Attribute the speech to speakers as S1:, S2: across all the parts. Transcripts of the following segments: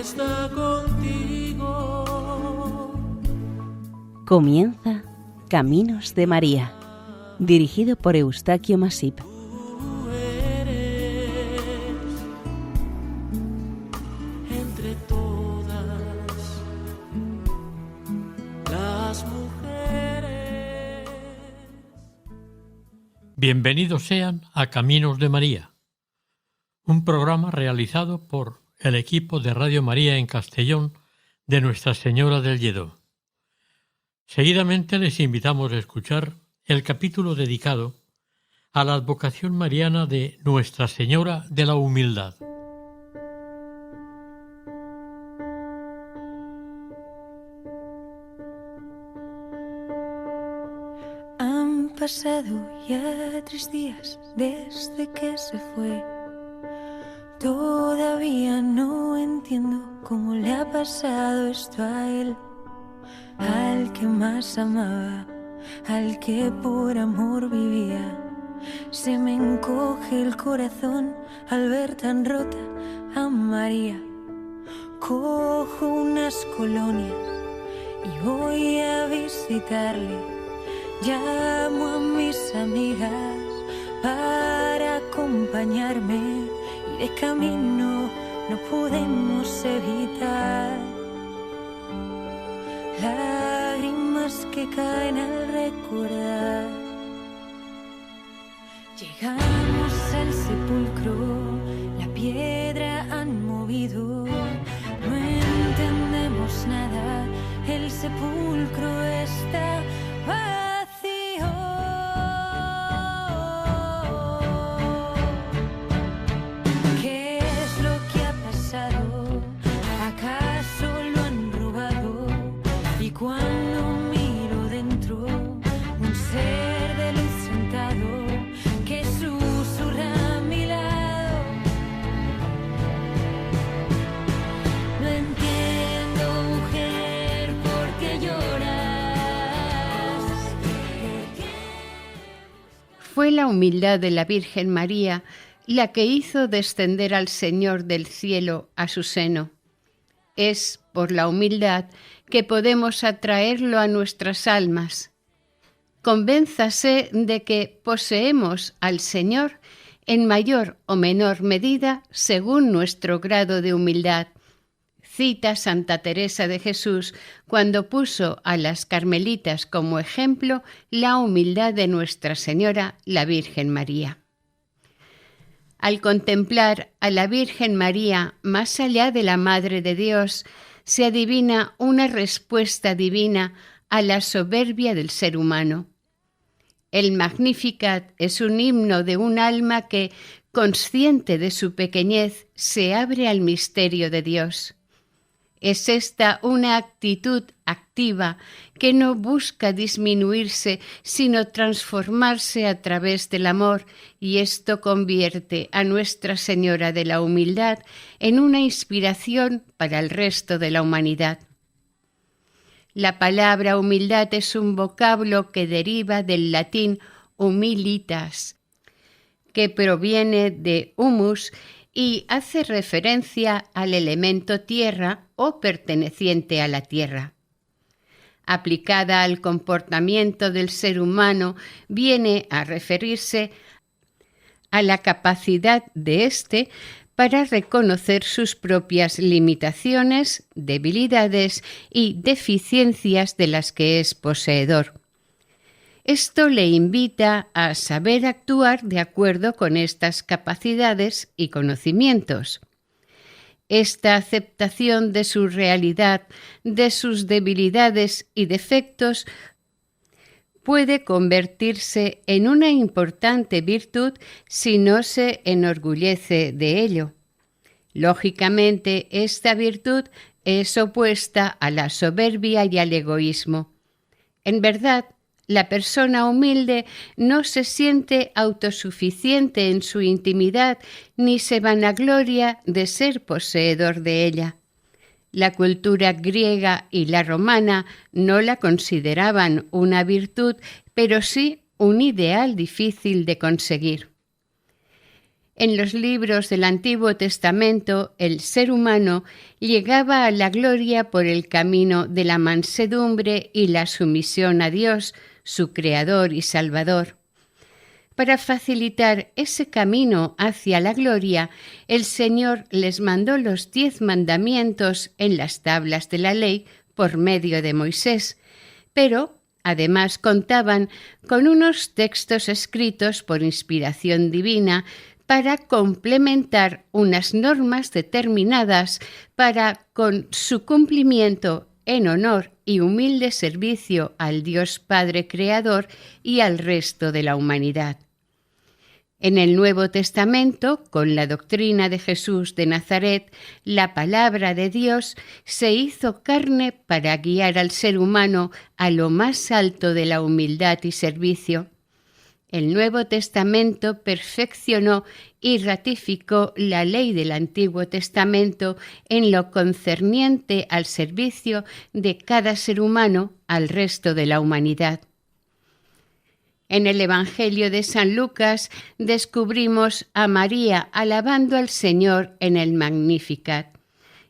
S1: está contigo.
S2: Comienza Caminos de María, dirigido por Eustaquio Masip.
S1: Tú eres entre todas las mujeres.
S3: Bienvenidos sean a Caminos de María, un programa realizado por el equipo de Radio María en Castellón de Nuestra Señora del Lledó. Seguidamente les invitamos a escuchar el capítulo dedicado a la advocación mariana de Nuestra Señora de la Humildad.
S4: Han pasado ya 3 días desde que se fue. Todavía no entiendo cómo le ha pasado esto a él, al que más amaba, al que por amor vivía. Se me encoge el corazón al ver tan rota a María. Cojo unas colonias y voy a visitarle. Llamo a mis amigas para acompañarme y de camino no podemos evitar lágrimas que caen al recordar. Llegamos al sepulcro, la piedra han movido, no entendemos nada, el sepulcro está vacío. ¿Qué es lo que ha pasado? ¿Acaso lo han robado? Y cuando miro dentro, un ser de luz sentado que susurra a mi lado. No entiendo, mujer, por qué lloras.
S5: Fue la humildad de la Virgen María la que hizo descender al Señor del cielo a su seno. Es por la humildad que podemos atraerlo a nuestras almas. Convénzase de que poseemos al Señor en mayor o menor medida según nuestro grado de humildad. Cita Santa Teresa de Jesús cuando puso a las carmelitas como ejemplo la humildad de Nuestra Señora, la Virgen María. Al contemplar a la Virgen María más allá de la Madre de Dios, se adivina una respuesta divina a la soberbia del ser humano. El Magnificat es un himno de un alma que, consciente de su pequeñez, se abre al misterio de Dios. Es esta una actitud activa que no busca disminuirse, sino transformarse a través del amor, y esto convierte a Nuestra Señora de la Humildad en una inspiración para el resto de la humanidad. La palabra humildad es un vocablo que deriva del latín humilitas, que proviene de humus y hace referencia al elemento tierra o perteneciente a la tierra. Aplicada al comportamiento del ser humano, viene a referirse a la capacidad de éste para reconocer sus propias limitaciones, debilidades y deficiencias de las que es poseedor. Esto le invita a saber actuar de acuerdo con estas capacidades y conocimientos. Esta aceptación de su realidad, de sus debilidades y defectos, puede convertirse en una importante virtud si no se enorgullece de ello. Lógicamente, esta virtud es opuesta a la soberbia y al egoísmo. En verdad, la persona humilde no se siente autosuficiente en su intimidad ni se vanagloria de ser poseedor de ella. La cultura griega y la romana no la consideraban una virtud, pero sí un ideal difícil de conseguir. En los libros del Antiguo Testamento, el ser humano llegaba a la gloria por el camino de la mansedumbre y la sumisión a Dios, su Creador y Salvador. Para facilitar ese camino hacia la gloria, el Señor les mandó los 10 mandamientos en las tablas de la ley por medio de Moisés, pero además contaban con unos textos escritos por inspiración divina para complementar unas normas determinadas para, con su cumplimiento en honor y humilde servicio al Dios Padre Creador y al resto de la humanidad. En el Nuevo Testamento, con la doctrina de Jesús de Nazaret, la palabra de Dios se hizo carne para guiar al ser humano a lo más alto de la humildad y servicio. El Nuevo Testamento perfeccionó y ratificó la ley del Antiguo Testamento en lo concerniente al servicio de cada ser humano al resto de la humanidad. En el Evangelio de San Lucas descubrimos a María alabando al Señor en el Magnificat.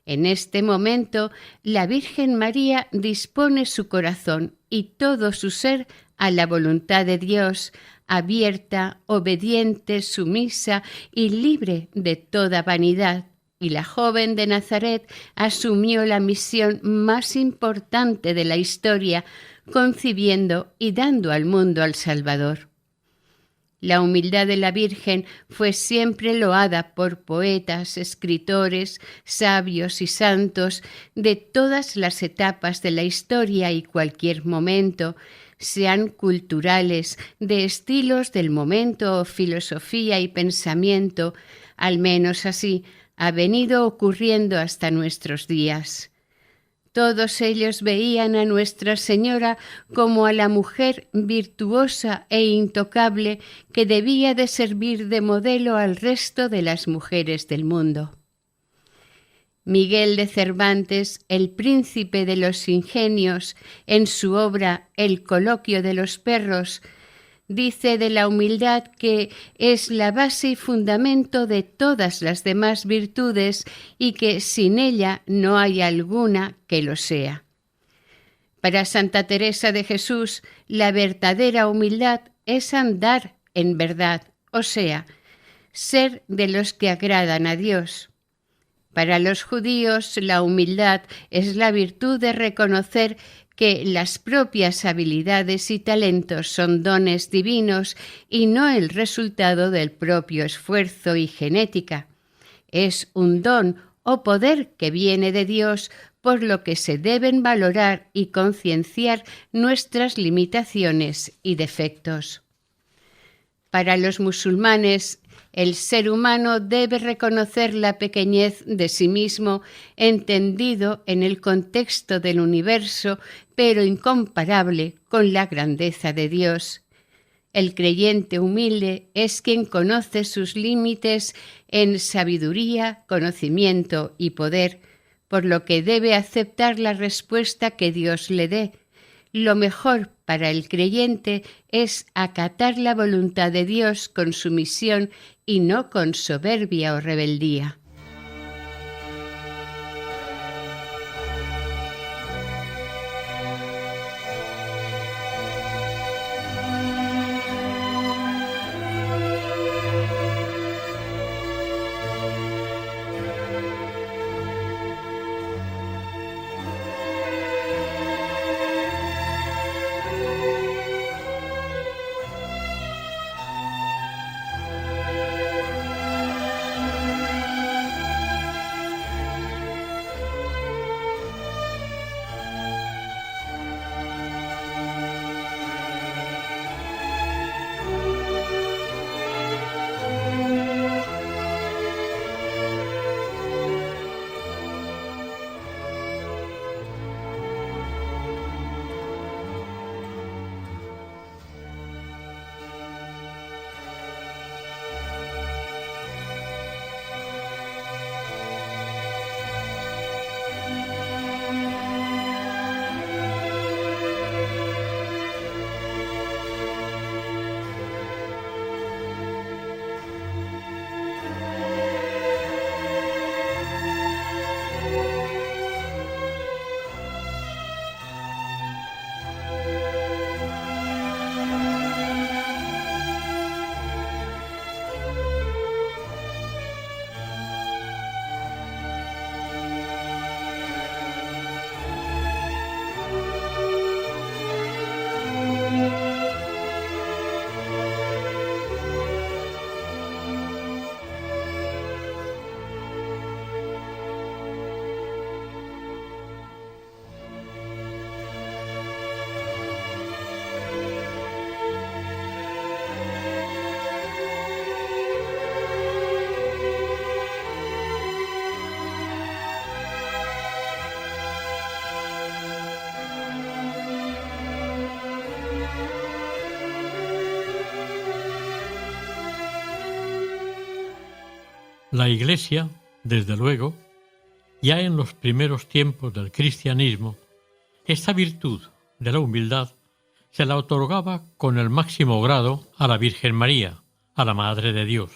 S5: En este momento, la Virgen María dispone su corazón y todo su ser a la voluntad de Dios, abierta, obediente, sumisa y libre de toda vanidad. Y la joven de Nazaret asumió la misión más importante de la historia, concibiendo y dando al mundo al Salvador. La humildad de la Virgen fue siempre loada por poetas, escritores, sabios y santos de todas las etapas de la historia y cualquier momento, sean culturales, de estilos del momento o filosofía y pensamiento, al menos así ha venido ocurriendo hasta nuestros días. Todos ellos veían a Nuestra Señora como a la mujer virtuosa e intocable que debía de servir de modelo al resto de las mujeres del mundo. Miguel de Cervantes, el príncipe de los ingenios, en su obra El coloquio de los perros, dice de la humildad que es la base y fundamento de todas las demás virtudes y que sin ella no hay alguna que lo sea. Para Santa Teresa de Jesús, la verdadera humildad es andar en verdad, o sea, ser de los que agradan a Dios. Para los judíos, la humildad es la virtud de reconocer que las propias habilidades y talentos son dones divinos y no el resultado del propio esfuerzo y genética. Es un don o poder que viene de Dios, por lo que se deben valorar y concienciar nuestras limitaciones y defectos. Para los musulmanes, el ser humano debe reconocer la pequeñez de sí mismo, entendido en el contexto del universo, pero incomparable con la grandeza de Dios. El creyente humilde es quien conoce sus límites en sabiduría, conocimiento y poder, por lo que debe aceptar la respuesta que Dios le dé. Lo mejor para el creyente es acatar la voluntad de Dios con sumisión y no con soberbia o rebeldía.
S3: La Iglesia, desde luego, ya en los primeros tiempos del cristianismo, esta virtud de la humildad se la otorgaba con el máximo grado a la Virgen María, a la Madre de Dios.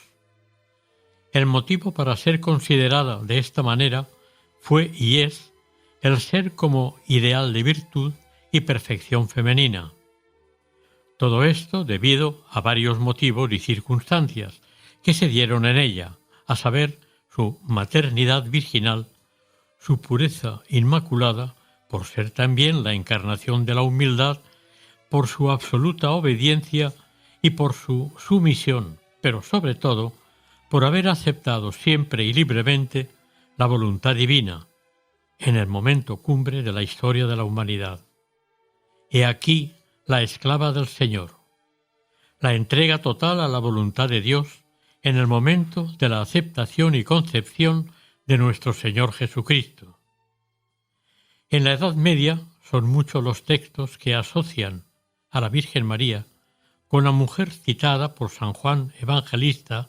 S3: El motivo para ser considerada de esta manera fue y es el ser como ideal de virtud y perfección femenina. Todo esto debido a varios motivos y circunstancias que se dieron en ella, a saber, su maternidad virginal, su pureza inmaculada, por ser también la encarnación de la humildad, por su absoluta obediencia y por su sumisión, pero sobre todo por haber aceptado siempre y libremente la voluntad divina, en el momento cumbre de la historia de la humanidad. He aquí la esclava del Señor, la entrega total a la voluntad de Dios en el momento de la aceptación y concepción de nuestro Señor Jesucristo. En la Edad Media son muchos los textos que asocian a la Virgen María con la mujer citada por San Juan Evangelista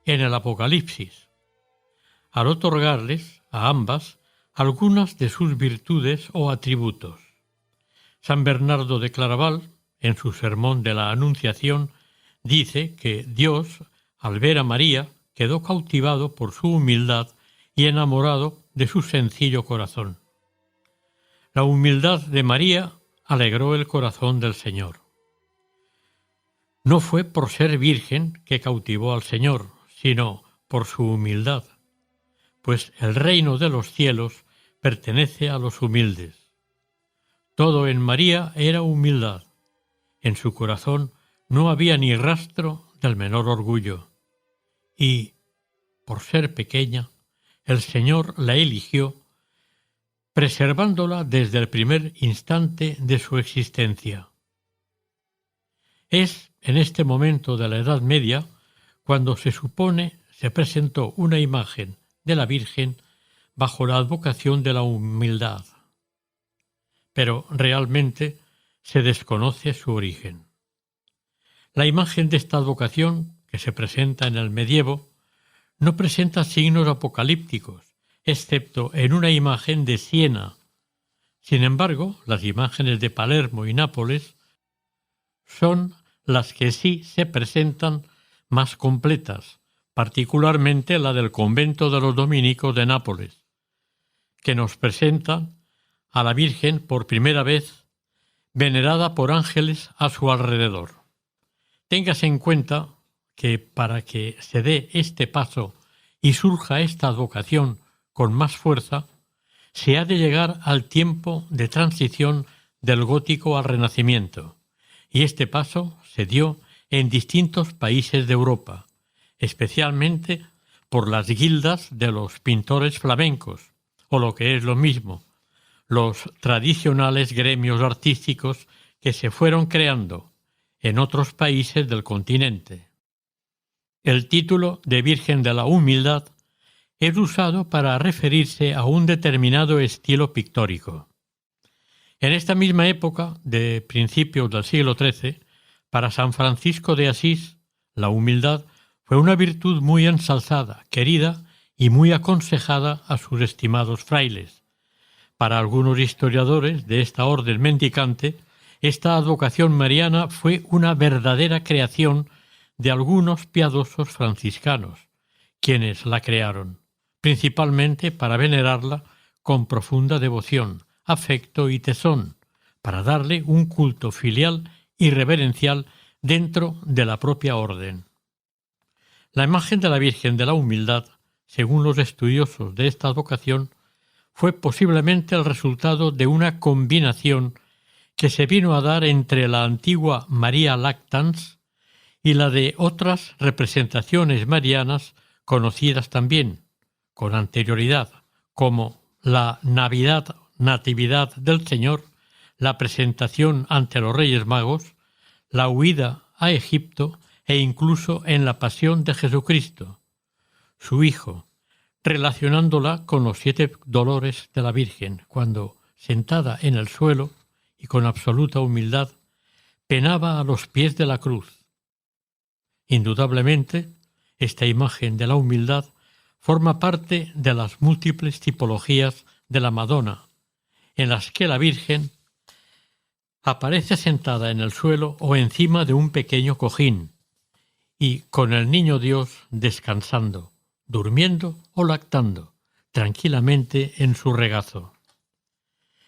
S3: en el Apocalipsis, al otorgarles a ambas algunas de sus virtudes o atributos. San Bernardo de Claraval, en su sermón de la Anunciación, dice que Dios, al ver a María, quedó cautivado por su humildad y enamorado de su sencillo corazón. La humildad de María alegró el corazón del Señor. No fue por ser virgen que cautivó al Señor, sino por su humildad, pues el reino de los cielos pertenece a los humildes. Todo en María era humildad. En su corazón no había ni rastro del menor orgullo. Y, por ser pequeña, el Señor la eligió, preservándola desde el primer instante de su existencia. Es en este momento de la Edad Media cuando se supone se presentó una imagen de la Virgen bajo la advocación de la humildad. Pero realmente se desconoce su origen. La imagen de esta advocación, que se presenta en el medievo, no presenta signos apocalípticos, excepto en una imagen de Siena. Sin embargo, las imágenes de Palermo y Nápoles son las que sí se presentan más completas, particularmente la del convento de los dominicos de Nápoles, que nos presenta a la Virgen por primera vez venerada por ángeles a su alrededor. Téngase en cuenta que para que se dé este paso y surja esta advocación con más fuerza, se ha de llegar al tiempo de transición del gótico al renacimiento, y este paso se dio en distintos países de Europa, especialmente por las guildas de los pintores flamencos, o lo que es lo mismo, los tradicionales gremios artísticos que se fueron creando en otros países del continente. El título de Virgen de la Humildad es usado para referirse a un determinado estilo pictórico. En esta misma época, de principios del siglo XIII, para San Francisco de Asís, la humildad fue una virtud muy ensalzada, querida y muy aconsejada a sus estimados frailes. Para algunos historiadores de esta orden mendicante, esta advocación mariana fue una verdadera creación de algunos piadosos franciscanos, quienes la crearon, principalmente para venerarla con profunda devoción, afecto y tesón, para darle un culto filial y reverencial dentro de la propia orden. La imagen de la Virgen de la Humildad, según los estudiosos de esta advocación, fue posiblemente el resultado de una combinación que se vino a dar entre la antigua María Lactans y la de otras representaciones marianas conocidas también con anterioridad, como la Natividad del Señor, la presentación ante los Reyes Magos, la huida a Egipto e incluso en la pasión de Jesucristo, su Hijo, relacionándola con los 7 dolores de la Virgen, cuando, sentada en el suelo y con absoluta humildad, penaba a los pies de la cruz. Indudablemente, esta imagen de la humildad forma parte de las múltiples tipologías de la Madonna, en las que la Virgen aparece sentada en el suelo o encima de un pequeño cojín y con el niño Dios descansando, durmiendo o lactando tranquilamente en su regazo.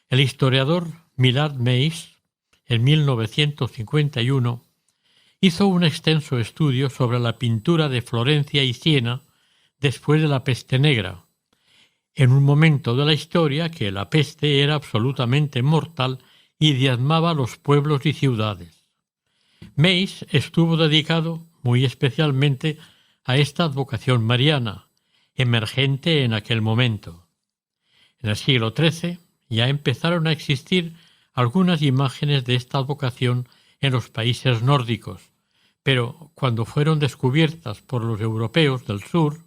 S3: El historiador Millard Mace, en 1951, hizo un extenso estudio sobre la pintura de Florencia y Siena después de la peste negra, en un momento de la historia que la peste era absolutamente mortal y diezmaba los pueblos y ciudades. Mace estuvo dedicado muy especialmente a esta advocación mariana, emergente en aquel momento. En el siglo XIII ya empezaron a existir algunas imágenes de esta advocación en los países nórdicos, pero cuando fueron descubiertas por los europeos del sur,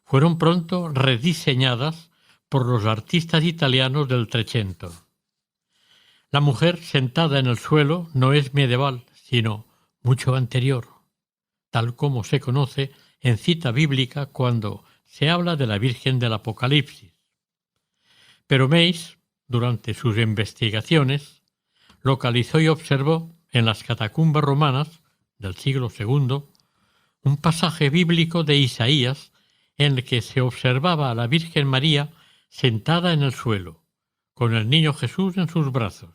S3: fueron pronto rediseñadas por los artistas italianos del Trecento. La mujer sentada en el suelo no es medieval, sino mucho anterior, tal como se conoce en cita bíblica cuando se habla de la Virgen del Apocalipsis. Pero Mace, durante sus investigaciones, localizó y observó en las catacumbas romanas del siglo II un pasaje bíblico de Isaías en el que se observaba a la Virgen María sentada en el suelo, con el niño Jesús en sus brazos.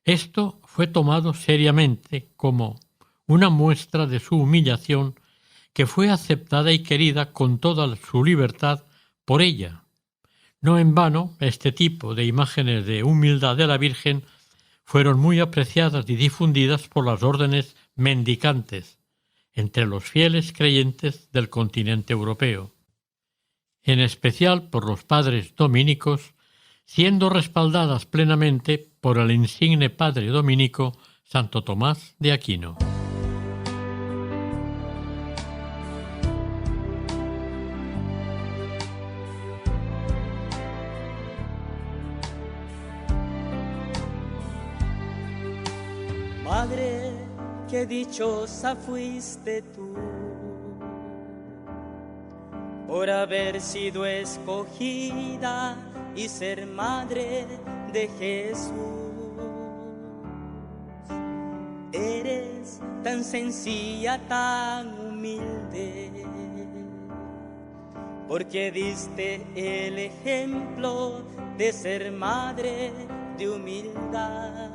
S3: Esto fue tomado seriamente como una muestra de su humillación que fue aceptada y querida con toda su libertad por ella. No en vano, este tipo de imágenes de humildad de la Virgen fueron muy apreciadas y difundidas por las órdenes mendicantes entre los fieles creyentes del continente europeo, en especial por los padres dominicos, siendo respaldadas plenamente por el insigne padre dominico Santo Tomás de Aquino.
S1: Madre, qué dichosa fuiste tú por haber sido escogida y ser madre de Jesús. Eres tan sencilla, tan humilde, porque diste el ejemplo de ser madre de humildad.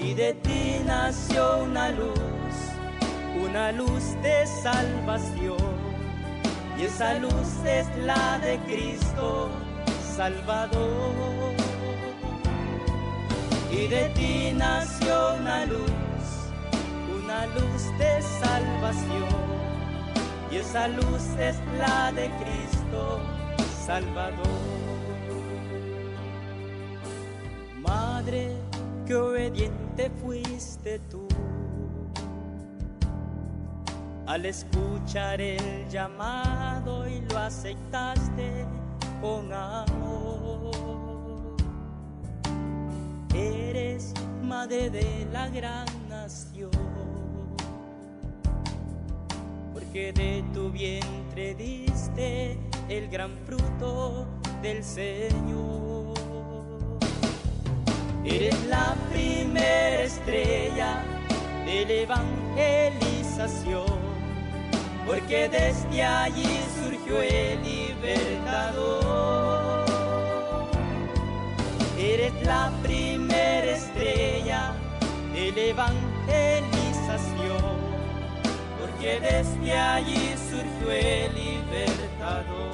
S1: Y de ti nació una luz de salvación, y esa luz es la de Cristo Salvador. Y de ti nació una luz de salvación, y esa luz es la de Cristo Salvador. Madre, qué obediente fuiste tú al escuchar el llamado y lo aceptaste con amor. Eres madre de la gran nación, porque de tu vientre diste el gran fruto del Señor. Eres la primera estrella de la evangelización, porque desde allí surgió el libertador. Eres la primera estrella de la evangelización, porque desde allí surgió el libertador.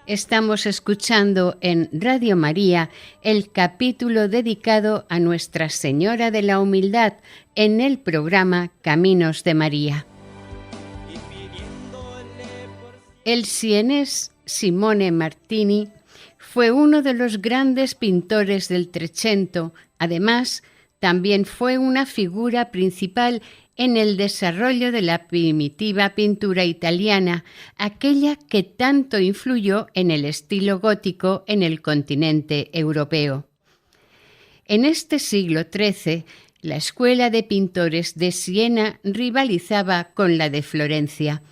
S5: Estamos escuchando en Radio María el capítulo dedicado a Nuestra Señora de la Humildad en el programa Caminos de María. El sienés Simone Martini fue uno de los grandes pintores del Trecento. Además, también fue una figura principal en el desarrollo de la primitiva pintura italiana, aquella que tanto influyó en el estilo gótico en el continente europeo. En este siglo XIII, La escuela de pintores de Siena rivalizaba con la de Florencia.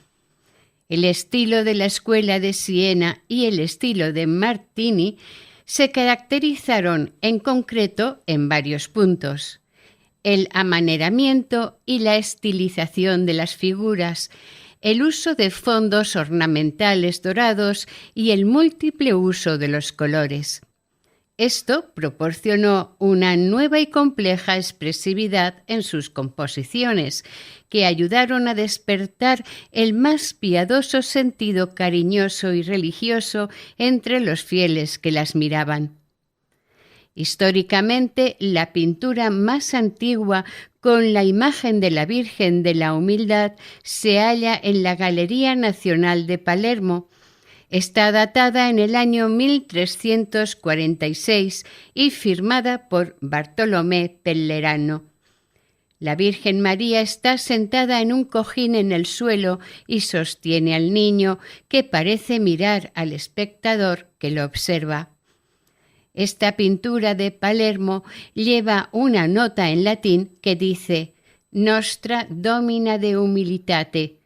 S5: El estilo de la escuela de Siena y el estilo de Martini se caracterizaron en concreto en varios puntos: el amaneramiento y la estilización de las figuras, el uso de fondos ornamentales dorados y el múltiple uso de los colores. Esto proporcionó una nueva y compleja expresividad en sus composiciones, que ayudaron a despertar el más piadoso sentido cariñoso y religioso entre los fieles que las miraban. Históricamente, la pintura más antigua con la imagen de la Virgen de la Humildad se halla en la Galería Nacional de Palermo. Está datada en el año 1346 y firmada por Bartolomé Pellerano. La Virgen María está sentada en un cojín en el suelo y sostiene al niño, que parece mirar al espectador que lo observa. Esta pintura de Palermo lleva una nota en latín que dice Nostra Domina de Humilitate,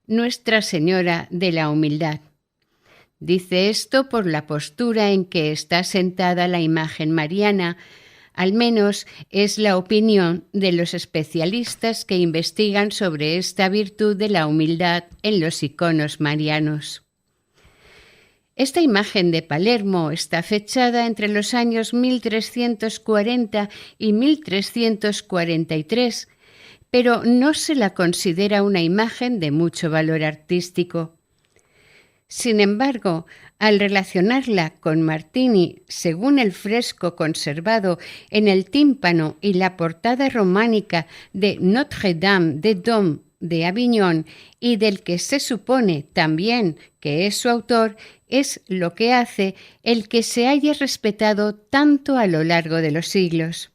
S5: Nuestra Señora de la Humildad. Dice esto por la postura en que está sentada la imagen mariana. Al menos es la opinión de los especialistas que investigan sobre esta virtud de la humildad en los iconos marianos. Esta imagen de Palermo está fechada entre los años 1340 y 1343, pero no se la considera una imagen de mucho valor artístico. Sin embargo, al relacionarla con Martini, según el fresco conservado en el tímpano y la portada románica de Notre-Dame des Doms de Aviñón, y del que se supone también que es su autor, es lo que hace el que se haya respetado tanto a lo largo de los siglos.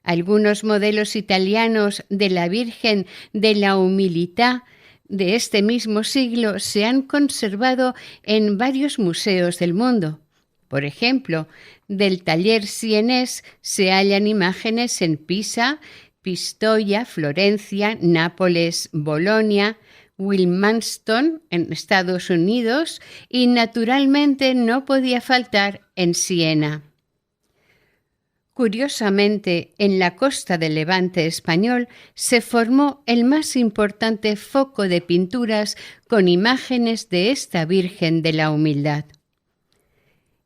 S5: Algunos modelos italianos de la Virgen de la Humilità de este mismo siglo se han conservado en varios museos del mundo. Por ejemplo, del taller sienés se hallan imágenes en Pisa, Pistoia, Florencia, Nápoles, Bolonia, Wilmington en Estados Unidos y naturalmente no podía faltar en Siena. Curiosamente, en la costa del Levante español se formó el más importante foco de pinturas con imágenes de esta Virgen de la Humildad.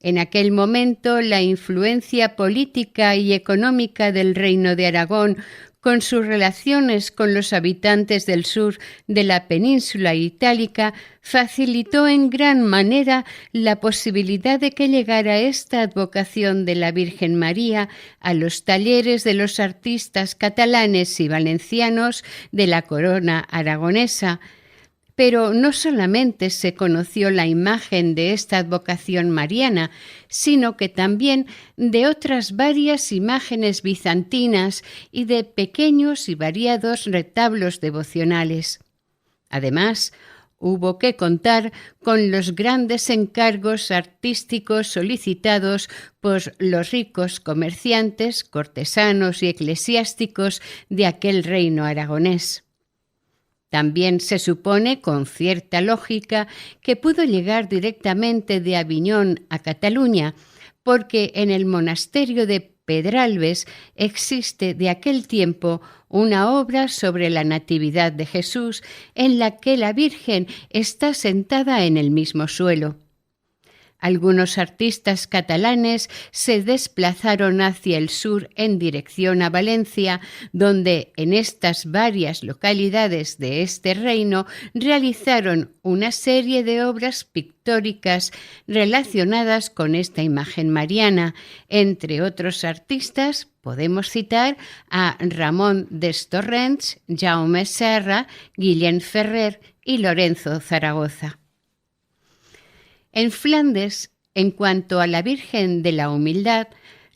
S5: En aquel momento, la influencia política y económica del Reino de Aragón, con sus relaciones con los habitantes del sur de la península itálica, facilitó en gran manera la posibilidad de que llegara esta advocación de la Virgen María a los talleres de los artistas catalanes y valencianos de la corona aragonesa. Pero no solamente se conoció la imagen de esta advocación mariana, sino que también de otras varias imágenes bizantinas y de pequeños y variados retablos devocionales. Además, hubo que contar con los grandes encargos artísticos solicitados por los ricos comerciantes, cortesanos y eclesiásticos de aquel reino aragonés. También se supone, con cierta lógica, que pudo llegar directamente de Aviñón a Cataluña, porque en el monasterio de Pedralbes existe de aquel tiempo una obra sobre la Natividad de Jesús en la que la Virgen está sentada en el mismo suelo. Algunos artistas catalanes se desplazaron hacia el sur en dirección a Valencia, donde en estas varias localidades de este reino realizaron una serie de obras pictóricas relacionadas con esta imagen mariana. Entre otros artistas podemos citar a Ramón Destorrents, Jaume Serra, Guillén Ferrer y Lorenzo Zaragoza. En Flandes, en cuanto a la Virgen de la Humildad,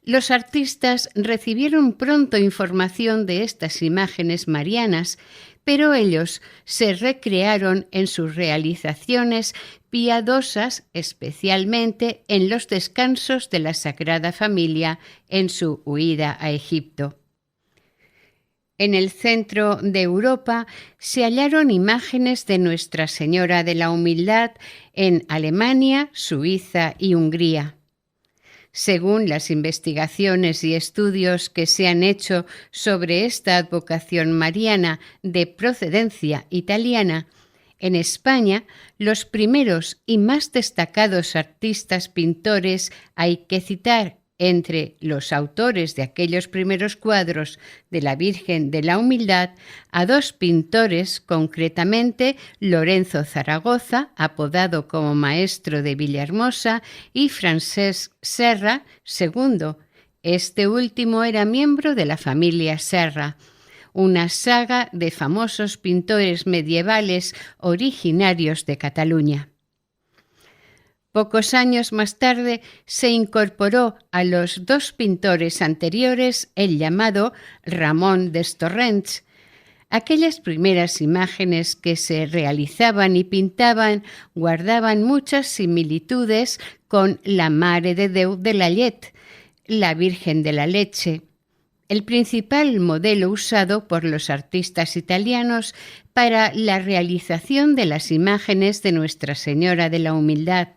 S5: los artistas recibieron pronto información de estas imágenes marianas, pero ellos se recrearon en sus realizaciones piadosas, especialmente en los descansos de la Sagrada Familia en su huida a Egipto. En el centro de Europa se hallaron imágenes de Nuestra Señora de la Humildad en Alemania, Suiza y Hungría. Según las investigaciones y estudios que se han hecho sobre esta advocación mariana de procedencia italiana, en España los primeros y más destacados artistas pintores hay que citar entre los autores de aquellos primeros cuadros de la Virgen de la Humildad a dos pintores, concretamente Lorenzo Zaragoza, apodado como maestro de Villahermosa, y Francesc Serra II. Este último era miembro de la familia Serra, una saga de famosos pintores medievales originarios de Cataluña. Pocos años más tarde se incorporó a los dos pintores anteriores el llamado Ramón Destorrents. Aquellas primeras imágenes que se realizaban y pintaban guardaban muchas similitudes con la Mare de Déu de la Llet, la Virgen de la Leche, el principal modelo usado por los artistas italianos para la realización de las imágenes de Nuestra Señora de la Humildad.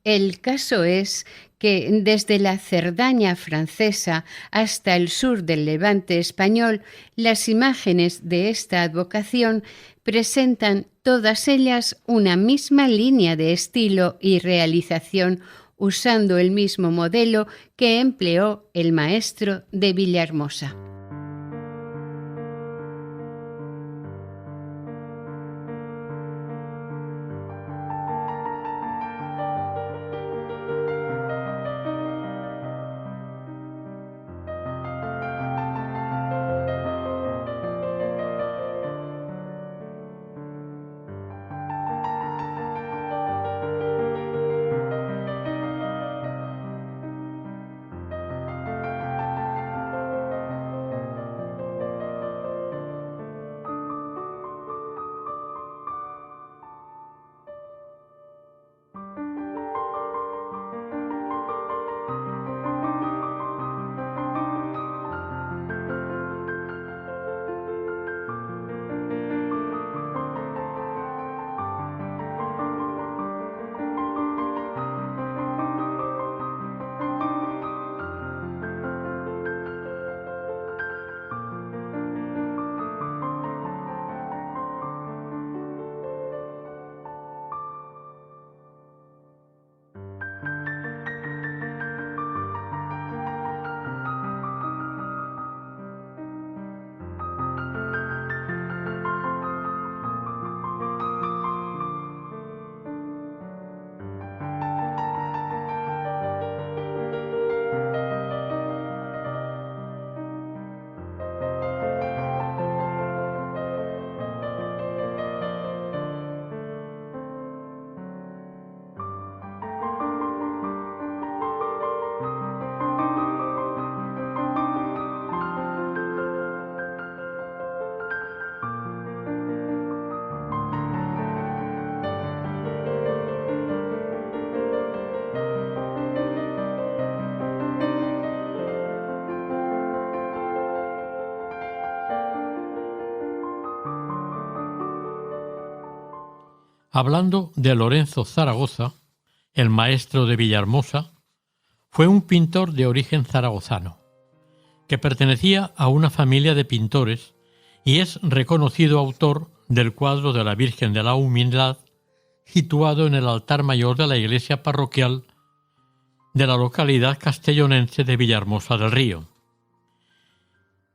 S5: El caso es que desde la Cerdaña francesa hasta el sur del Levante español, las imágenes de esta advocación presentan todas ellas una misma línea de estilo y realización, usando el mismo modelo que empleó el maestro de Villahermosa.
S3: Hablando de Lorenzo Zaragoza, el maestro de Villahermosa, fue un pintor de origen zaragozano, que pertenecía a una familia de pintores y es reconocido autor del cuadro de la Virgen de la Humildad, situado en el altar mayor de la iglesia parroquial de la localidad castellonense de Villahermosa del Río.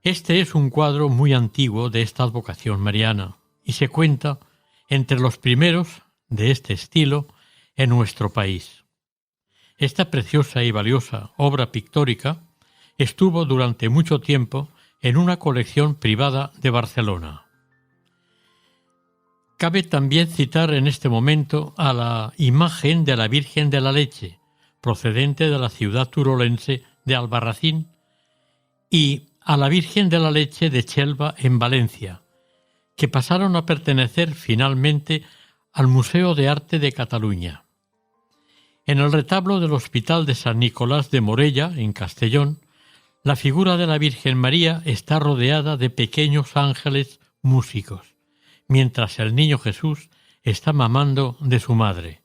S3: Este es un cuadro muy antiguo de esta advocación mariana y se cuenta entre los primeros de este estilo en nuestro país. Esta preciosa y valiosa obra pictórica estuvo durante mucho tiempo en una colección privada de Barcelona. Cabe también citar en este momento a la imagen de la Virgen de la Leche, procedente de la ciudad turolense de Albarracín, y a la Virgen de la Leche de Chelva en Valencia, que pasaron a pertenecer finalmente al Museo de Arte de Cataluña. En el retablo del Hospital de San Nicolás de Morella, en Castellón, La figura de la Virgen María está rodeada de pequeños ángeles músicos, mientras el niño Jesús está mamando de su madre.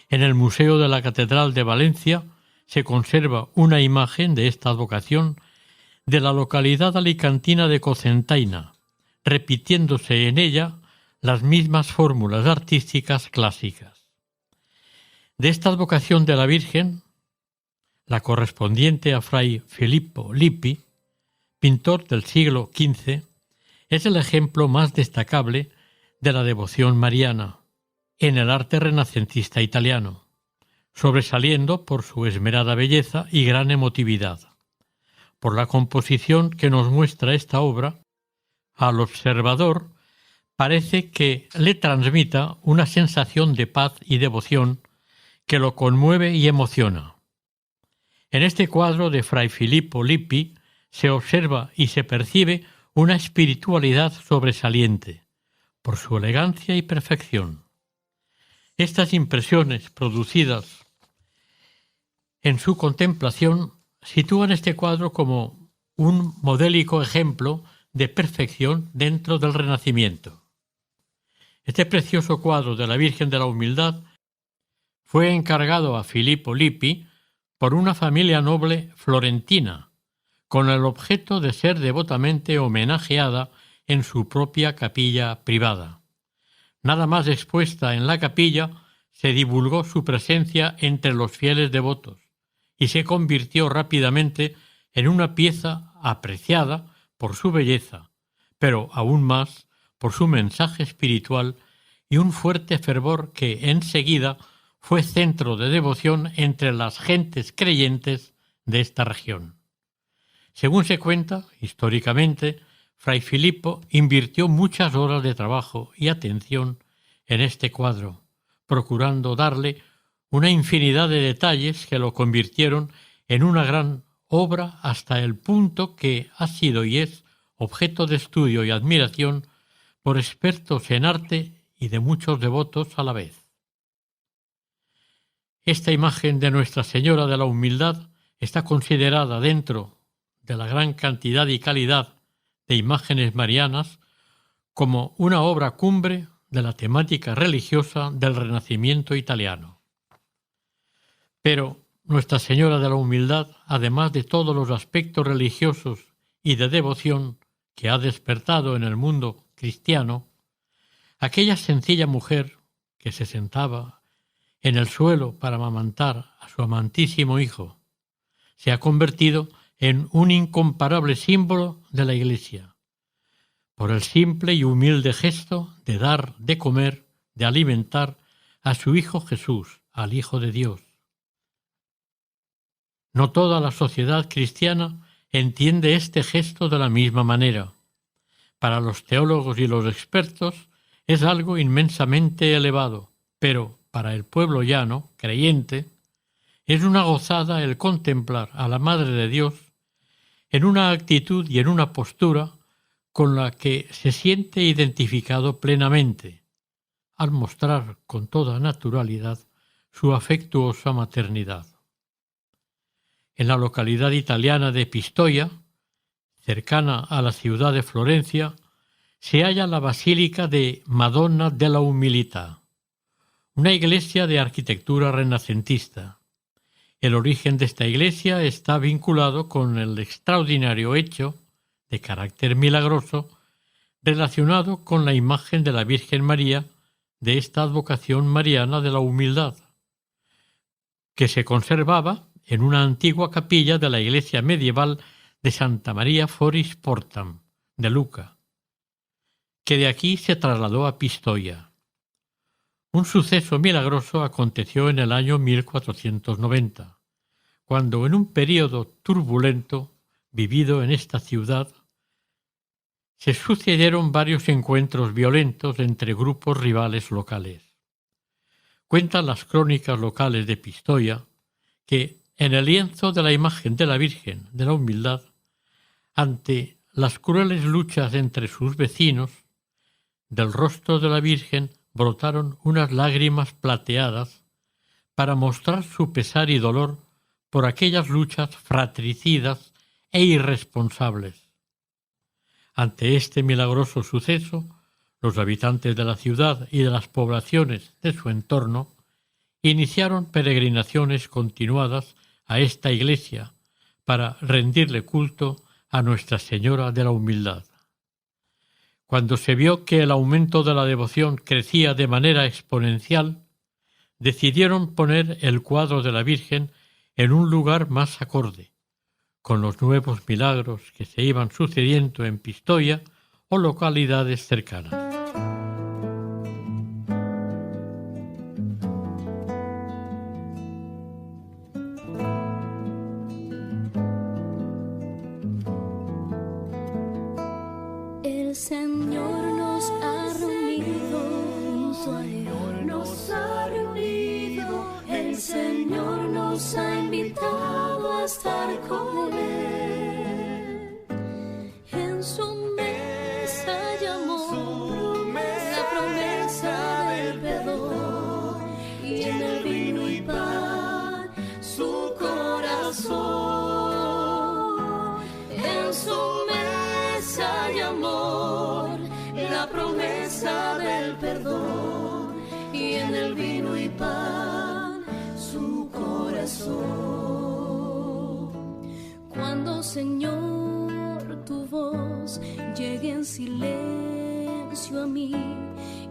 S3: En el Museo de la Catedral de Valencia se conserva una imagen de esta advocación de la localidad alicantina de Cocentaina, repitiéndose en ella las mismas fórmulas artísticas clásicas. De esta advocación de la Virgen, la correspondiente a Fray Filippo Lippi, pintor del siglo XV, es el ejemplo más destacable de la devoción mariana en el arte renacentista italiano, sobresaliendo por su esmerada belleza y gran emotividad. Por la composición que nos muestra esta obra, al observador parece que le transmita una sensación de paz y devoción que lo conmueve y emociona. En este cuadro de Fray Filippo Lippi se observa y se percibe una espiritualidad sobresaliente, por su elegancia y perfección. Estas impresiones producidas en su contemplación sitúan este cuadro como un modélico ejemplo de perfección dentro del Renacimiento. Este precioso cuadro de la Virgen de la Humildad fue encargado a Filippo Lippi por una familia noble florentina, con el objeto de ser devotamente homenajeada en su propia capilla privada. Nada más expuesta en la capilla, se divulgó su presencia entre los fieles devotos y se convirtió rápidamente en una pieza apreciada por su belleza, pero aún más por su mensaje espiritual y un fuerte fervor que enseguida fue centro de devoción entre las gentes creyentes de esta región. Según se cuenta, históricamente, Fray Filippo invirtió muchas horas de trabajo y atención en este cuadro, procurando darle una infinidad de detalles que lo convirtieron en una gran obra hasta el punto que ha sido y es objeto de estudio y admiración por expertos en arte y de muchos devotos a la vez. Esta imagen de Nuestra Señora de la Humildad está considerada dentro de la gran cantidad y calidad de imágenes marianas como una obra cumbre de la temática religiosa del Renacimiento italiano. Pero Nuestra Señora de la Humildad, además de todos los aspectos religiosos y de devoción que ha despertado en el mundo cristiano, aquella sencilla mujer que se sentaba en el suelo para amamantar a su amantísimo hijo, se ha convertido en un incomparable símbolo de la Iglesia, por el simple y humilde gesto de dar de comer, de alimentar a su Hijo Jesús, al Hijo de Dios. No toda la sociedad cristiana entiende este gesto de la misma manera. Para los teólogos y los expertos es algo inmensamente elevado, pero para el pueblo llano, creyente, es una gozada el contemplar a la Madre de Dios en una actitud y en una postura con la que se siente identificado plenamente, al mostrar con toda naturalidad su afectuosa maternidad. En la localidad italiana de Pistoia, cercana a la ciudad de Florencia, se halla la Basílica de Madonna della Umilità, una iglesia de arquitectura renacentista. El origen de esta iglesia está vinculado con el extraordinario hecho, de carácter milagroso, relacionado con la imagen de la Virgen María de esta advocación mariana de la humildad, que se conservaba en una antigua capilla de la iglesia medieval de Santa María Foris Portam, de Lucca, que de aquí se trasladó a Pistoia. Un suceso milagroso aconteció en el año 1490, cuando en un período turbulento vivido en esta ciudad, se sucedieron varios encuentros violentos entre grupos rivales locales. Cuentan las crónicas locales de Pistoia que en el lienzo de la imagen de la Virgen de la Humildad, ante las crueles luchas entre sus vecinos, del rostro de la Virgen brotaron unas lágrimas plateadas para mostrar su pesar y dolor por aquellas luchas fratricidas e irresponsables. Ante este milagroso suceso, los habitantes de la ciudad y de las poblaciones de su entorno iniciaron peregrinaciones continuadas a esta iglesia para rendirle culto a Nuestra Señora de la Humildad. Cuando se vio que el aumento de la devoción crecía de manera exponencial, decidieron poner el cuadro de la Virgen en un lugar más acorde, con los nuevos milagros que se iban sucediendo en Pistoia o localidades cercanas.
S4: El Señor nos ha reunido, nos ha reunido, el Señor nos ha invitado a estar con Él. En su mesa llamó la promesa del perdón, y en el vino y pan su corazón. En su mesa llamó la promesa del perdón, y en el vino y pan su corazón. Cuando, Señor, tu voz llegue en silencio a mí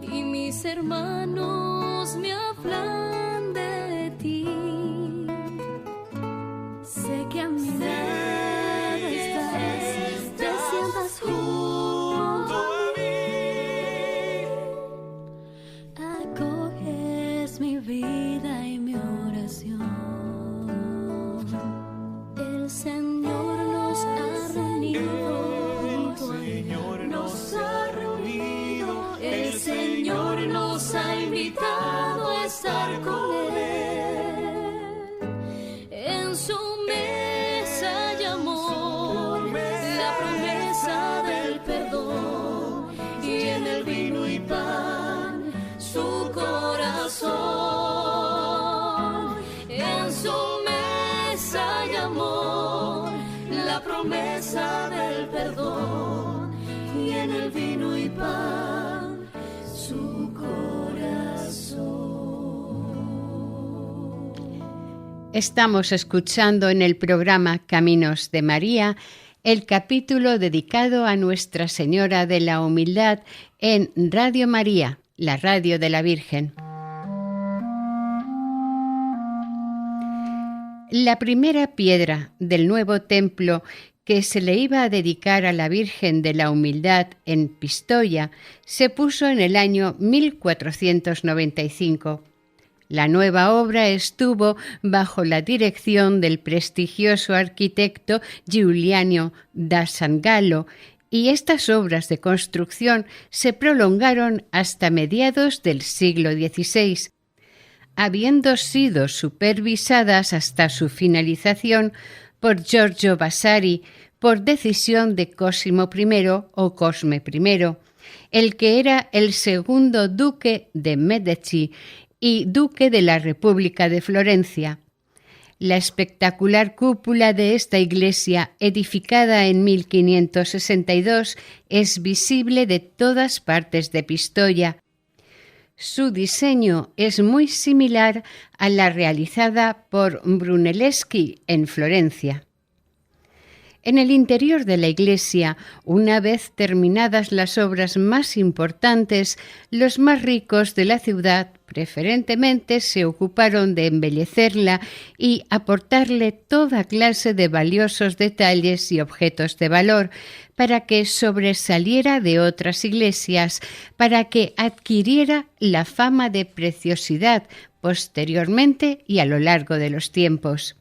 S4: y mis hermanos me hablan de ti, sé que a mi lado estás, te sientas junto a mí, acoges mi vida y mi oración. El Señor nos ha reunido, nos ha reunido, el Señor nos ha invitado a estar con Él. En su mesa llamó la promesa del perdón, y en el vino y pan su corazón. En su mesa llamó la promesa del perdón, y en el vino y pan su corazón.
S5: Estamos escuchando en el programa Caminos de María el capítulo dedicado a Nuestra Señora de la Humildad en Radio María, la radio de la Virgen. La primera piedra del nuevo templo que se le iba a dedicar a la Virgen de la Humildad en Pistoia se puso en el año 1495. La nueva obra estuvo bajo la dirección del prestigioso arquitecto Giuliano da Sangallo, y estas obras de construcción se prolongaron hasta mediados del siglo XVI, habiendo sido supervisadas hasta su finalización por Giorgio Vasari por decisión de Cosimo I o Cosme I, el que era el segundo duque de Medici y duque de la República de Florencia. La espectacular cúpula de esta iglesia, edificada en 1562, es visible de todas partes de Pistoia. Su diseño es muy similar a la realizada por Brunelleschi en Florencia. En el interior de la iglesia, una vez terminadas las obras más importantes, los más ricos de la ciudad preferentemente se ocuparon de embellecerla y aportarle toda clase de valiosos detalles y objetos de valor para que sobresaliera de otras iglesias, para que adquiriera la fama de preciosidad posteriormente y a lo largo de los tiempos.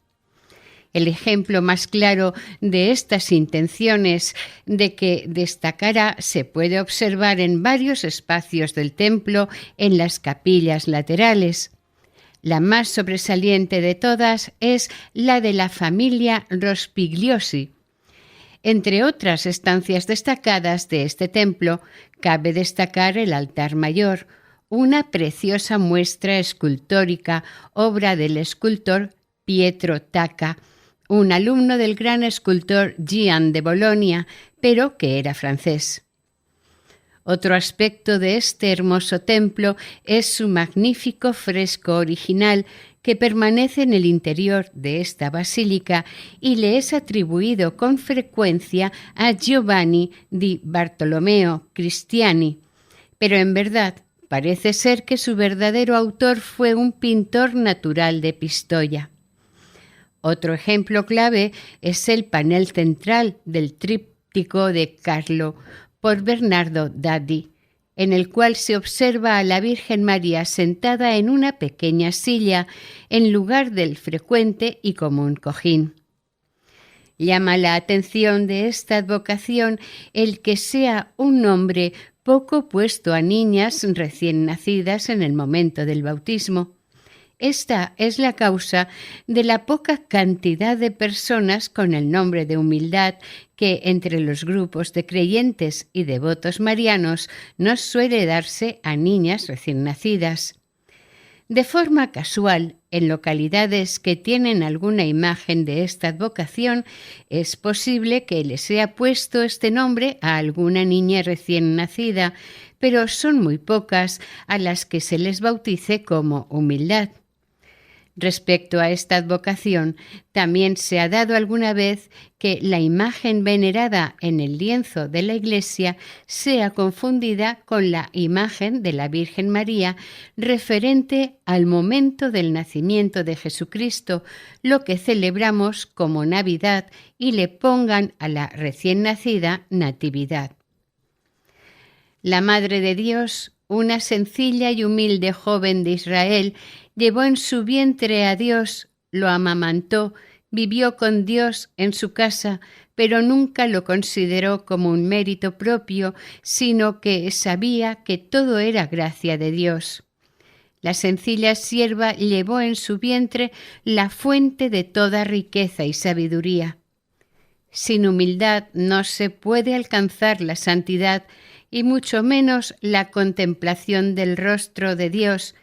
S5: El ejemplo más claro de estas intenciones de que destacara se puede observar en varios espacios del templo en las capillas laterales. La más sobresaliente de todas es la de la familia Rospigliosi. Entre otras estancias destacadas de este templo, cabe destacar el altar mayor, una preciosa muestra escultórica, obra del escultor Pietro Tacca, un alumno del gran escultor Gian de Bolonia, pero que era francés. Otro aspecto de este hermoso templo es su magnífico fresco original que permanece en el interior de esta basílica y le es atribuido con frecuencia a Giovanni di Bartolomeo Cristiani, pero en verdad parece ser que su verdadero autor fue un pintor natural de Pistoia. Otro ejemplo clave es el panel central del tríptico de Carlo por Bernardo Daddi, en el cual se observa a la Virgen María sentada en una pequeña silla en lugar del frecuente y común cojín. Llama la atención de esta advocación el que sea un nombre poco puesto a niñas recién nacidas en el momento del bautismo. Esta es la causa de la poca cantidad de personas con el nombre de Humildad que entre los grupos de creyentes y devotos marianos no suele darse a niñas recién nacidas. De forma casual, en localidades que tienen alguna imagen de esta advocación, es posible que le sea puesto este nombre a alguna niña recién nacida, pero son muy pocas a las que se les bautice como Humildad. Respecto a esta advocación, también se ha dado alguna vez que la imagen venerada en el lienzo de la iglesia sea confundida con la imagen de la Virgen María referente al momento del nacimiento de Jesucristo, lo que celebramos como Navidad, y le pongan a la recién nacida Natividad. La Madre de Dios, una sencilla y humilde joven de Israel, llevó en su vientre a Dios, lo amamantó, vivió con Dios en su casa, pero nunca lo consideró como un mérito propio, sino que sabía que todo era gracia de Dios. La sencilla sierva llevó en su vientre la fuente de toda riqueza y sabiduría. Sin humildad no se puede alcanzar la santidad y mucho menos la contemplación del rostro de Dios,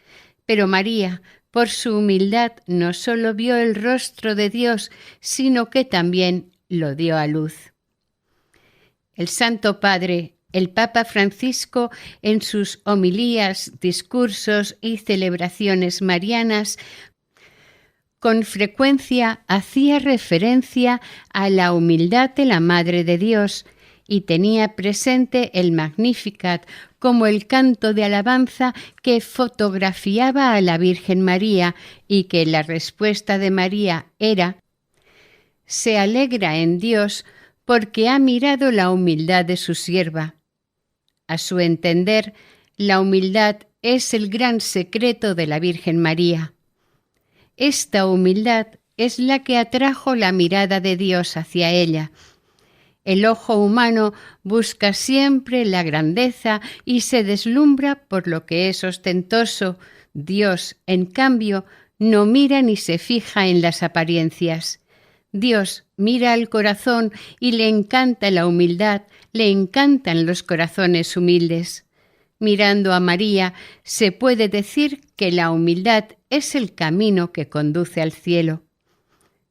S5: pero María, por su humildad, no solo vio el rostro de Dios, sino que también lo dio a luz. El Santo Padre, el Papa Francisco, en sus homilías, discursos y celebraciones marianas, con frecuencia hacía referencia a la humildad de la Madre de Dios y tenía presente el Magnificat como el canto de alabanza que fotografiaba a la Virgen María y que la respuesta de María era: «Se alegra en Dios porque ha mirado la humildad de su sierva». A su entender, la humildad es el gran secreto de la Virgen María. Esta humildad es la que atrajo la mirada de Dios hacia ella. El ojo humano busca siempre la grandeza y se deslumbra por lo que es ostentoso. Dios, en cambio, no mira ni se fija en las apariencias. Dios mira al corazón y le encanta la humildad, le encantan los corazones humildes. Mirando a María, se puede decir que la humildad es el camino que conduce al cielo.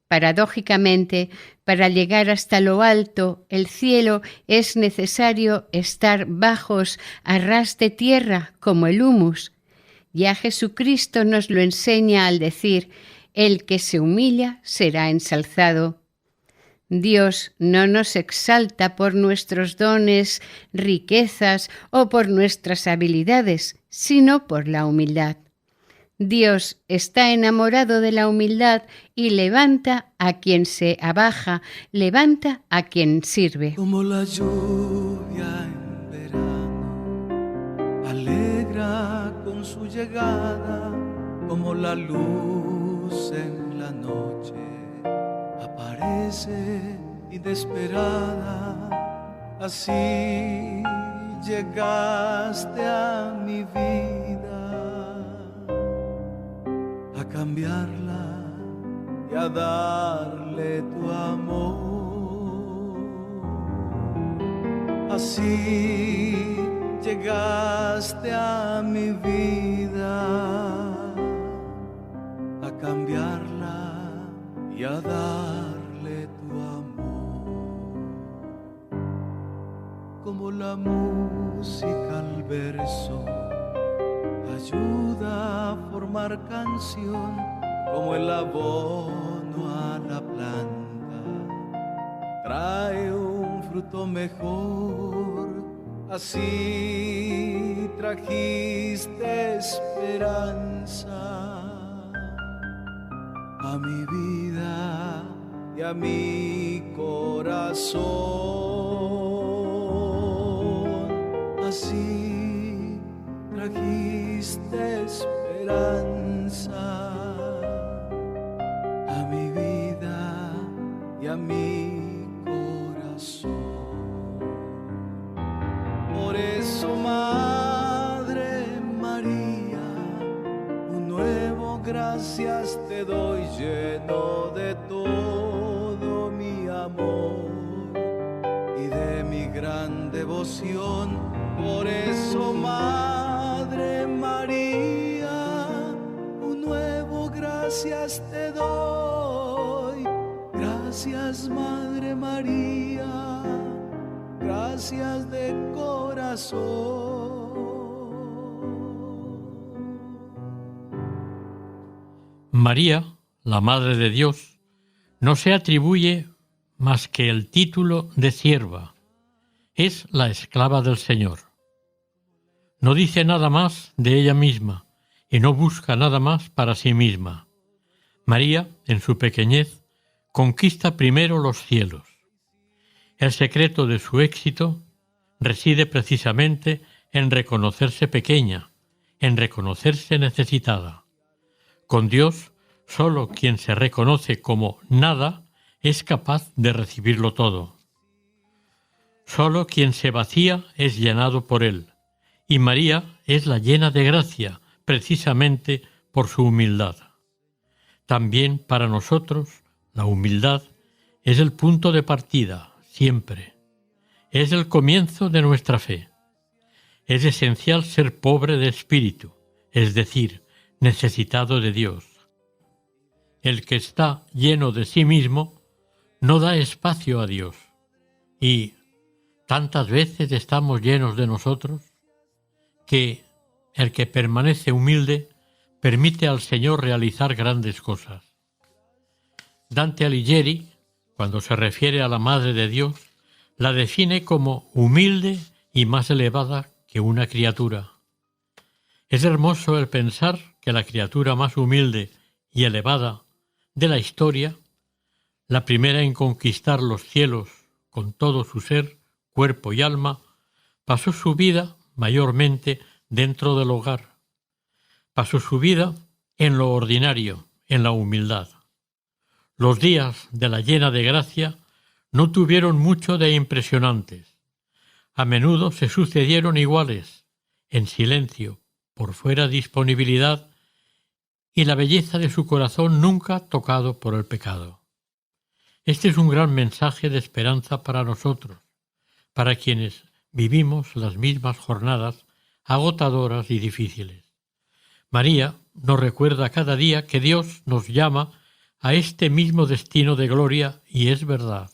S5: Paradójicamente, para llegar hasta lo alto, el cielo, es necesario estar bajos a ras de tierra como el humus. Ya Jesucristo nos lo enseña al decir: «El que se humilla será ensalzado». Dios no nos exalta por nuestros dones, riquezas o por nuestras habilidades, sino por la humildad. Dios está enamorado de la humildad y levanta a quien se abaja, levanta a quien sirve.
S6: Como la lluvia en verano, alegra con su llegada, como la luz en la noche, aparece inesperada. Así llegaste a mi vida, a cambiarla y a darle tu amor. Así llegaste a mi vida, a cambiarla y a darle como la música al verso ayuda a formar canción, como el abono a la planta trae un fruto mejor. Así trajiste esperanza a mi vida y a mi corazón. Así trajiste esperanza a mi vida y a mi corazón. Por eso, Madre María, un nuevo gracias te doy, lleno de todo mi amor y de mi gran devoción. Por eso, Madre María, un nuevo gracias te doy. Gracias, Madre María, gracias de corazón.
S3: María, la Madre de Dios, no se atribuye más que el título de sierva. Es la esclava del Señor. No dice nada más de ella misma y no busca nada más para sí misma. María, en su pequeñez, conquista primero los cielos. El secreto de su éxito reside precisamente en reconocerse pequeña, en reconocerse necesitada. Con Dios, solo quien se reconoce como nada es capaz de recibirlo todo. Solo quien se vacía es llenado por Él, y María es la llena de gracia, precisamente por su humildad. También para nosotros, la humildad es el punto de partida, siempre. Es el comienzo de nuestra fe. Es esencial ser pobre de espíritu, es decir, necesitado de Dios. El que está lleno de sí mismo no da espacio a Dios. Y tantas veces estamos llenos de nosotros que el que permanece humilde permite al Señor realizar grandes cosas. Dante Alighieri, cuando se refiere a la Madre de Dios, la define como humilde y más elevada que una criatura. Es hermoso el pensar que la criatura más humilde y elevada de la historia, la primera en conquistar los cielos con todo su ser, cuerpo y alma, pasó su vida mayormente dentro del hogar. Pasó su vida en lo ordinario, en la humildad. Los días de la llena de gracia no tuvieron mucho de impresionantes. A menudo se sucedieron iguales, en silencio, por fuera disponibilidad y la belleza de su corazón nunca tocado por el pecado. Este es un gran mensaje de esperanza para nosotros, para quienes vivimos las mismas jornadas agotadoras y difíciles. María nos recuerda cada día que Dios nos llama a este mismo destino de gloria y es verdad.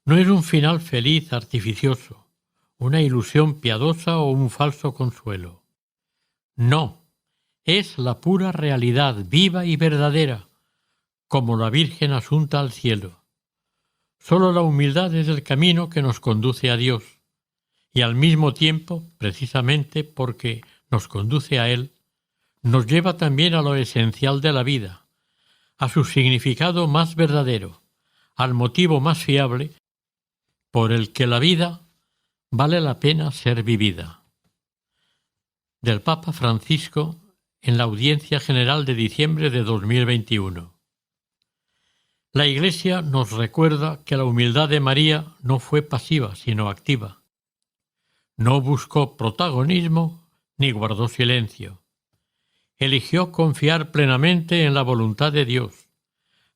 S3: No es un final feliz artificioso, una ilusión piadosa o un falso consuelo. No, es la pura realidad viva y verdadera, como la Virgen asunta al cielo. Solo la humildad es el camino que nos conduce a Dios, y al mismo tiempo, precisamente porque nos conduce a Él, nos lleva también a lo esencial de la vida, a su significado más verdadero, al motivo más fiable por el que la vida vale la pena ser vivida. Del Papa Francisco en la Audiencia General de diciembre de 2021. La Iglesia nos recuerda que la humildad de María no fue pasiva, sino activa. No buscó protagonismo ni guardó silencio. Eligió confiar plenamente en la voluntad de Dios,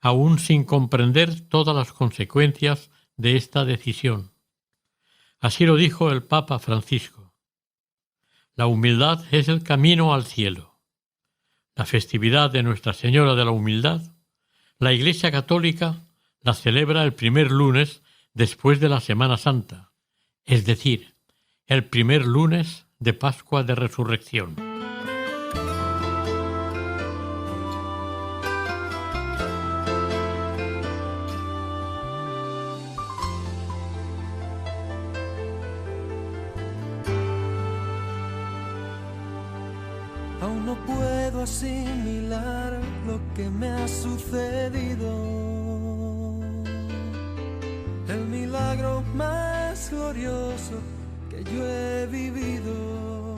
S3: aún sin comprender todas las consecuencias de esta decisión. Así lo dijo el Papa Francisco. La humildad es el camino al cielo. La festividad de Nuestra Señora de la Humildad, la Iglesia Católica la celebra el primer lunes después de la Semana Santa, es decir, el primer lunes de Pascua de Resurrección.
S6: Aún no puedo asimilar lo que me ha sucedido. El milagro más glorioso que yo he vivido.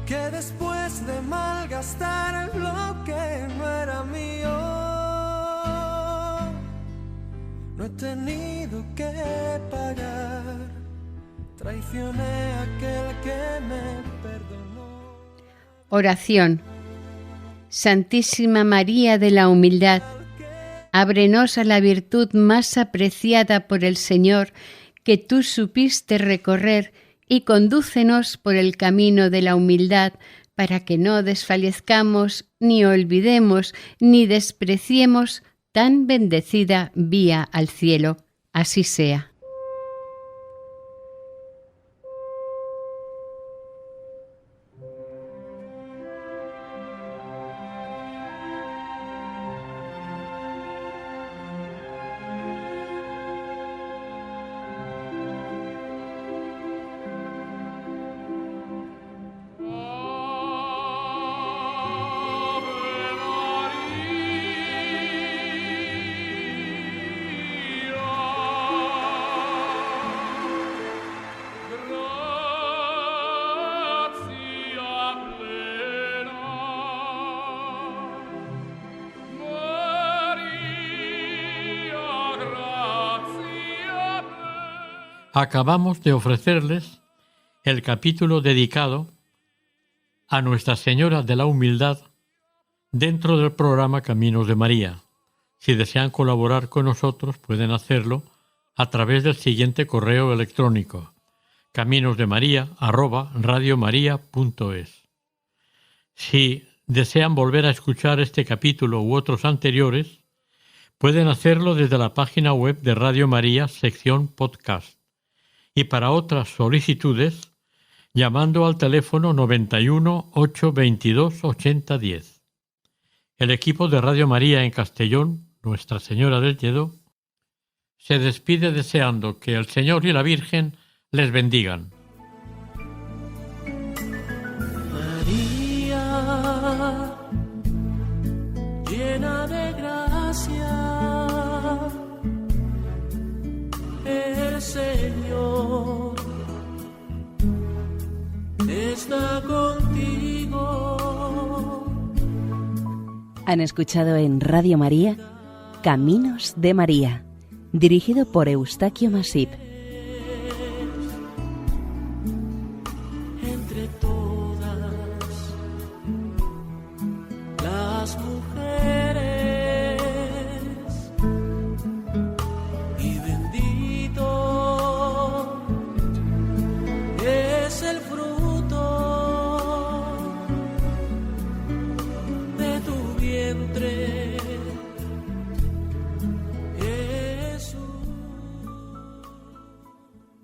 S6: Que después de malgastar lo que no era mío, no he tenido que pagar. Traicioné a aquel que me perdonó.
S5: Oración. Santísima María de la Humildad, ábrenos a la virtud más apreciada por el Señor que tú supiste recorrer y condúcenos por el camino de la humildad para que no desfallezcamos, ni olvidemos, ni despreciemos tan bendecida vía al cielo. Así sea.
S3: Acabamos de ofrecerles el capítulo dedicado a Nuestra Señora de la Humildad dentro del programa Caminos de María. Si desean colaborar con nosotros, pueden hacerlo a través del siguiente correo electrónico: caminosdemaria@radiomaria.es. Si desean volver a escuchar este capítulo u otros anteriores, pueden hacerlo desde la página web de Radio María, sección podcast. Y para otras solicitudes, llamando al teléfono 91 822 8010. El equipo de Radio María en Castellón, Nuestra Señora del Lledó, se despide deseando que el Señor y la Virgen les bendigan.
S6: María, llena de gracia, el Señor está contigo.
S2: Han escuchado en Radio María Caminos de María, dirigido por Eustaquio Masip.